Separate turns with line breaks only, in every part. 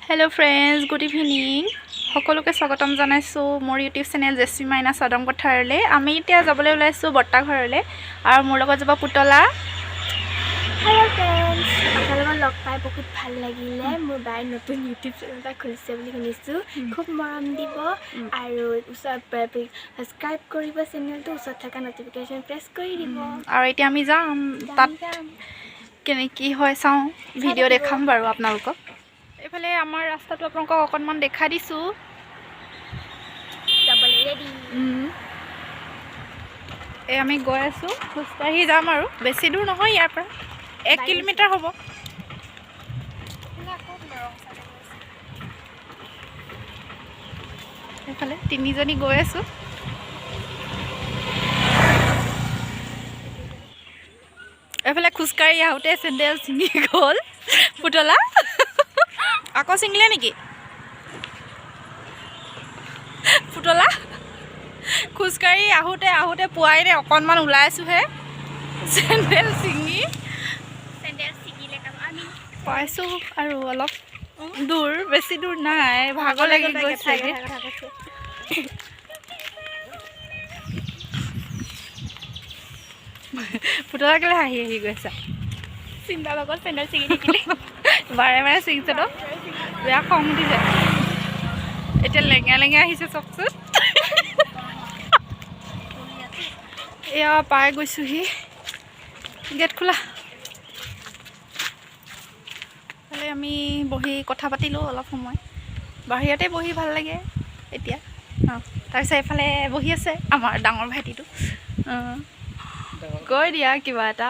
Hello friends, good evening. সকলোকে স্বাগতম জনাইছো মোৰ ইউটিউব চেনেল জেছমি মাইনা সাদং পথাৰলে। আমি এতিয়া যাবলৈ ওলাইছো বৰ্তা ঘৰলে আৰু মোৰ লগত যাব পুতলা।
Hello friends, আপোনালোকক লগ পাই বহুত ভাল লাগিলে। মোৰ বাই নতুন ইউটিউব চেনেল এটা খুলিছে বুলি শুনিছো। খুব মৰম দিব আৰু সাবস্ক্ৰাইব কৰিব চেনেলটো, ওচৰত থকা নটিফিকেশন প্ৰেছ কৰি দিব।
আৰু এতিয়া আমি যাম তাত কেনে কি হয় চাও, ভিডিও দেখাম বাৰু আপোনালোকক। এফালে আমাৰ ৰাস্তাটো আপোনালোকক অকনমান দেখা দিছো।
যাবলৈ ৰেডি।
এই আমি গৈ আছো, খোজকাঢ়ি যাম আৰু বেছি দূৰ নহয়, ইয়াৰ পৰা 1 কিলোমিটাৰ হ'ব। এফালে তিনিজনী গৈ আছো। এফালে খোজকাঢ়ি আহোঁতে চেণ্ডেল ছিঙি গ'ল পুতলা। আকৌ ছিঙিলে নেকি পুতলা? খোজকাঢ়ি আহোঁতে পোৱাই নাই, অকণমান ওলাইছোহে চেণ্ডেল ছিঙি। পাইছোঁ আৰু অলপ দূৰ, বেছি দূৰ নাই, ভাগৰ লাগি গৈছে। পুতলা কেলে হাঁহি আহি গৈছা?
চিন্তাৰ লগত চেণ্ডেল ছিঙি থাকিলে।
বাৰে বাৰে ছিঙিছে তো, বেয়া খং উঠিছে। এতিয়া লেঙা আহিছে চকচোন। এয়া পাই গৈছোহি, গেট খোলা। তাহলে আমি বহি কথা পাতিলোঁ অলপ সময়, বাহিৰতে বহি ভাল লাগে এতিয়া। তাৰপিছত এইফালে বহি আছে আমাৰ ডাঙৰ ভাইটিটো। কৈ দিয়া কিবা এটা।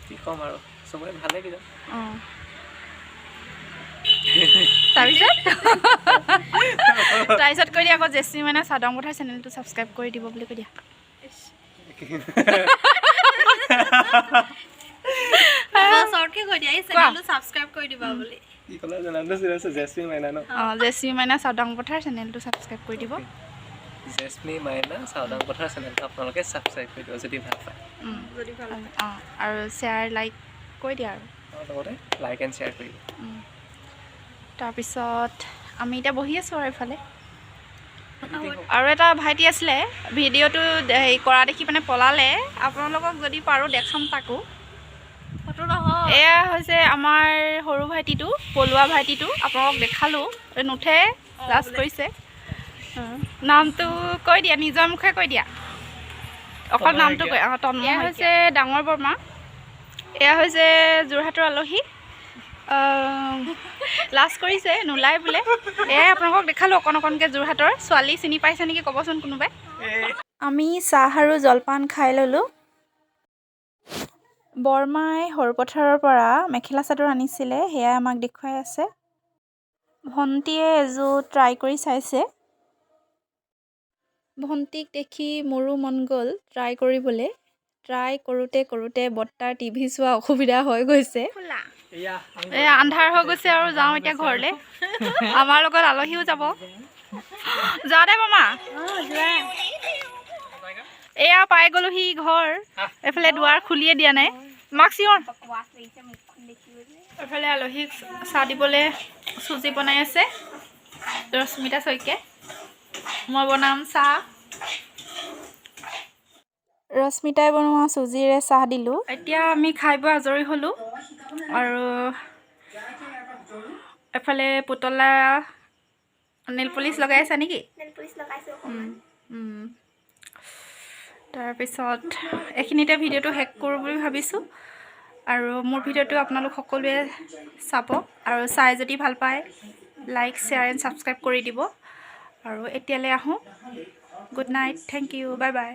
কি ক'ম আৰু, চবৰে ভালে কিবা।
তাৰপিছত কৈ দিয়া আকৌ জেছমি মাইনা সাদং পথাৰ চেনেলটো ছাবস্ক্ৰাইব কৰি দিব বুলি কৈ দিয়া।
শৰ্টকে কৈ দিয়া, এই চেনেলটো ছাবস্ক্ৰাইব কৰি দিবা বুলি।
কি ক'লা জানানে? জেছমি মাইনা ন?
জেছমি মাইনা সাদং পথাৰ চেনেলটো ছাবস্ক্ৰাইব কৰি দিব।
জেছমি মাইনা সাদং পথাৰ চেনেলটো আপোনালোকে ছাবস্ক্ৰাইব কৰি দিব যদি ভাল পায়।
যদি ভাল
আৰু শ্বেয়াৰ লাইক কৈ দিয়া আৰু
লগতে লাইক এণ্ড শ্বেয়াৰ কৰি দিব।
তাৰপিছত আমি এতিয়া বহি আছোঁ আৰু এইফালে। আৰু এটা ভাইটি আছিলে, ভিডিঅ'টো হেৰি কৰা দেখি মানে পলালে। আপোনালোকক যদি পাৰোঁ দেখাম তাকো।
ফটো নহয়,
এয়া হৈছে আমাৰ সৰু ভাইটিটো, পলোৱা ভাইটিটো। আপোনালোকক দেখালোঁ, নুঠে, লাজ কৰিছে। নামটো কৈ দিয়া, নিজৰ মুখে কৈ দিয়া, অকল নামটো কৈ। তন্ময় হৈছে ডাঙৰ বৰমা, এয়া হৈছে যোৰহাটৰ আলহী। লাজ কৰিছে, নোলাই বোলে। এয়াই আপোনালোকক দেখালোঁ অকণকৈ যোৰহাটৰ ছোৱালী। চিনি পাইছে নেকি ক'বচোন কোনোবাই। আমি চাহ আৰু জলপান খাই ল'লোঁ। বৰমাই সৰুপথাৰৰ পৰা মেখেলা চাদৰ আনিছিলে, সেয়াই আমাক দেখুৱাই আছে। ভণ্টিয়ে এযোৰ ট্ৰাই কৰি চাইছে। ভণ্টিক দেখি মোৰো মন গ'ল ট্ৰাই কৰিবলৈ। ট্ৰাই কৰোঁতে বৰ্তাৰ টিভি চোৱা অসুবিধা হৈ গৈছে। আন্ধাৰ হৈ গৈছে আৰু যাওঁ এতিয়া ঘৰলৈ। আমাৰ লগত আলহীও যাব। যোৱা দে মামা। এয়া পাই গ'লোহি ঘৰ। এইফালে দুৱাৰ খুলিয়ে দিয়া নাই। মাক চিঞৰ। এইফালে আলহীক চাহ দিবলৈ চুজি বনাই আছে ৰশ্মিতা শইকীয়াই। মই বনাম চাহ। ৰশ্মিতাই বনোৱা চুজিৰে চাহ দিলোঁ। এতিয়া আমি খাই বৈ আজৰি হ'লোঁ। আৰু এফালে পুতলা নেল পলিচ লগাই আছা নেকি? তাৰপিছত এইখিনিতে ভিডিঅ'টো শেষ কৰোঁ বুলি ভাবিছোঁ। আৰু মোৰ ভিডিঅ'টো আপোনালোক সকলোৱে চাব, আৰু চাই যদি ভাল পায় লাইক শ্বেয়াৰ এণ্ড ছাবস্ক্ৰাইব কৰি দিব। আৰু এতিয়ালৈ আহোঁ। Good night, thank you, bye by.